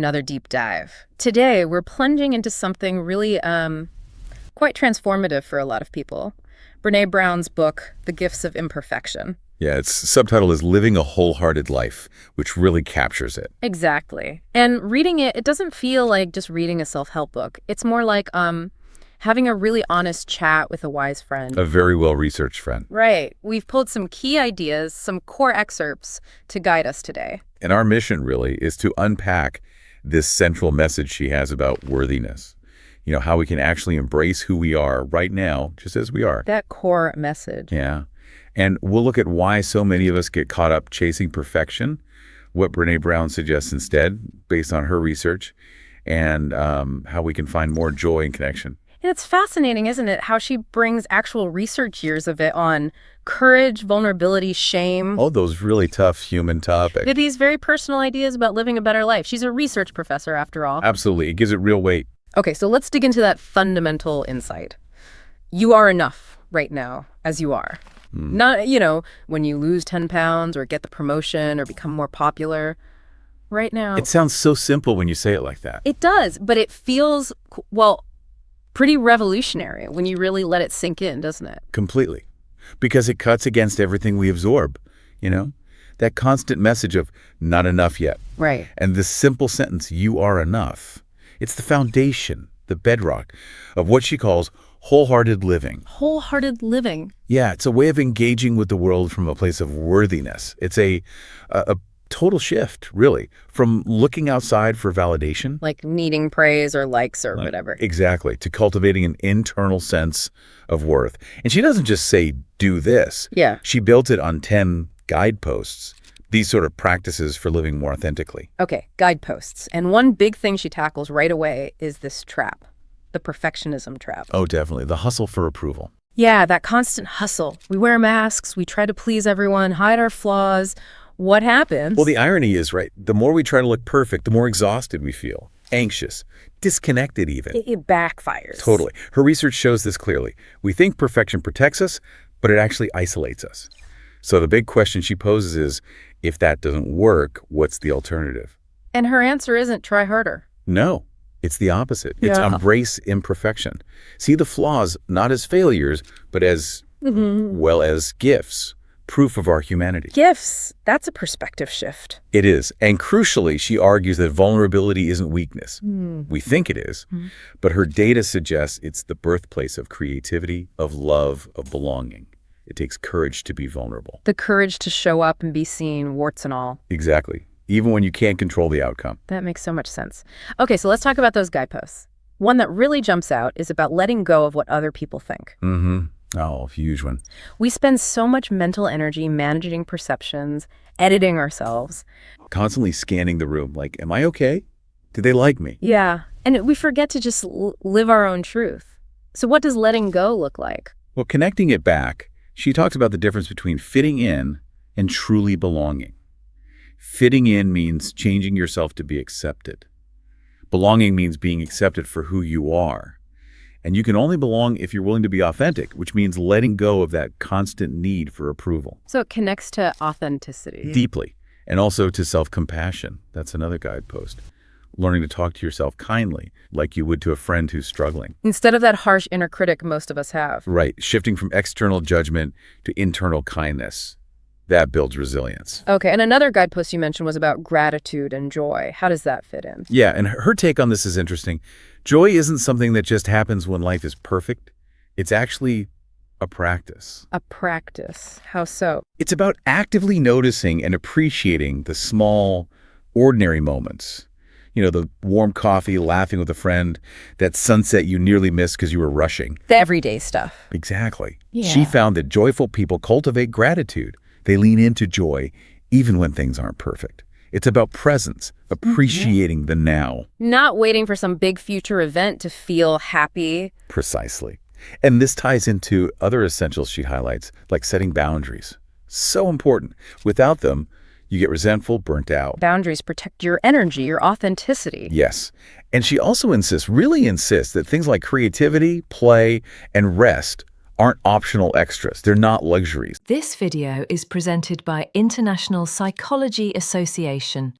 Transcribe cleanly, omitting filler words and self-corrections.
Another deep dive. Today, we're plunging into something really quite transformative for a lot of people. Brené Brown's book, The Gifts of Imperfection. Yeah, its subtitle is Living a Wholehearted Life, which really captures it. Exactly. And reading it, it doesn't feel like just reading a self-help book. It's more like having a really honest chat with a wise friend. A very well-researched friend. Right. We've pulled some key ideas, some core excerpts to guide us today. And our mission, really, is to unpack this central message she has about worthiness. You know, how we can actually embrace who we are right now, just as we are. That core message. Yeah. And we'll look at why so many of us get caught up chasing perfection, what Brené Brown suggests instead, based on her research, and how we can find more joy and connection. And it's fascinating, isn't it, how she brings actual research years of it on courage, vulnerability, shame. Oh, those really tough human topics. With these very personal ideas about living a better life. She's a research professor, after all. Absolutely. It gives it real weight. Okay, so let's dig into that fundamental insight. You are enough right now, as you are. Not, when you lose 10 pounds or get the promotion or become more popular. Right now. It sounds so simple when you say it like that. It does, but it feels, pretty revolutionary when you really let it sink in, doesn't it? Completely. Because it cuts against everything we absorb, That constant message of not enough yet. Right. And this simple sentence, you are enough. It's the foundation, the bedrock of what she calls wholehearted living. Wholehearted living. Yeah, it's a way of engaging with the world from a place of worthiness. It's a total shift, really, from looking outside for validation. Like needing praise or likes or whatever. Exactly, to cultivating an internal sense of worth. And she doesn't just say, do this. Yeah. She built it on 10 guideposts, these sort of practices for living more authentically. Okay, guideposts. And one big thing she tackles right away is this trap, the perfectionism trap. Oh, definitely. The hustle for approval. Yeah, that constant hustle. We wear masks, we try to please everyone, hide our flaws. What happens? Well, the irony is, right, the more we try to look perfect, the more exhausted we feel, anxious, disconnected even. It backfires. Totally. Her research shows this clearly. We think perfection protects us, but it actually isolates us. So the big question she poses is, if that doesn't work, what's the alternative? And her answer isn't try harder. No, it's the opposite. It's embrace imperfection. See the flaws not as failures, but as, as gifts, proof of our humanity. Gifts. That's a perspective shift. It is. And crucially, she argues that vulnerability isn't weakness. We think it is, but her data suggests it's the birthplace of creativity, of love, of belonging. It takes courage to be vulnerable. The courage to show up and be seen, warts and all. Exactly. Even when you can't control the outcome. That makes so much sense. Okay, so let's talk about those guideposts. One that really jumps out is about letting go of what other people think. Oh, huge one. We spend so much mental energy managing perceptions, editing ourselves. Constantly scanning the room, like, am I okay? Do they like me? Yeah, and we forget to just live our own truth. So what does letting go look like? Well, connecting it back, she talks about the difference between fitting in and truly belonging. Fitting in means changing yourself to be accepted. Belonging means being accepted for who you are. And you can only belong if you're willing to be authentic, which means letting go of that constant need for approval. So it connects to authenticity. Deeply. And also to self-compassion. That's another guidepost. Learning to talk to yourself kindly, like you would to a friend who's struggling. Instead of that harsh inner critic most of us have. Right. Shifting from external judgment to internal kindness. That builds resilience. Okay, and another guidepost you mentioned was about gratitude and joy. How does that fit in? Yeah, and her take on this is interesting. Joy isn't something that just happens when life is perfect. It's actually a practice. A practice. How so? It's about actively noticing and appreciating the small, ordinary moments. The warm coffee, laughing with a friend, that sunset you nearly missed because you were rushing. The everyday stuff. Exactly. Yeah. She found that joyful people cultivate gratitude. They lean into joy even when things aren't perfect. It's about presence, appreciating the now. Not waiting for some big future event to feel happy. Precisely. And this ties into other essentials she highlights, like setting boundaries. So important. Without them, you get resentful, burnt out. Boundaries protect your energy, your authenticity. Yes. And she also really insists that things like creativity, play, and rest aren't optional extras. They're not luxuries. This video is presented by International Psychology Association.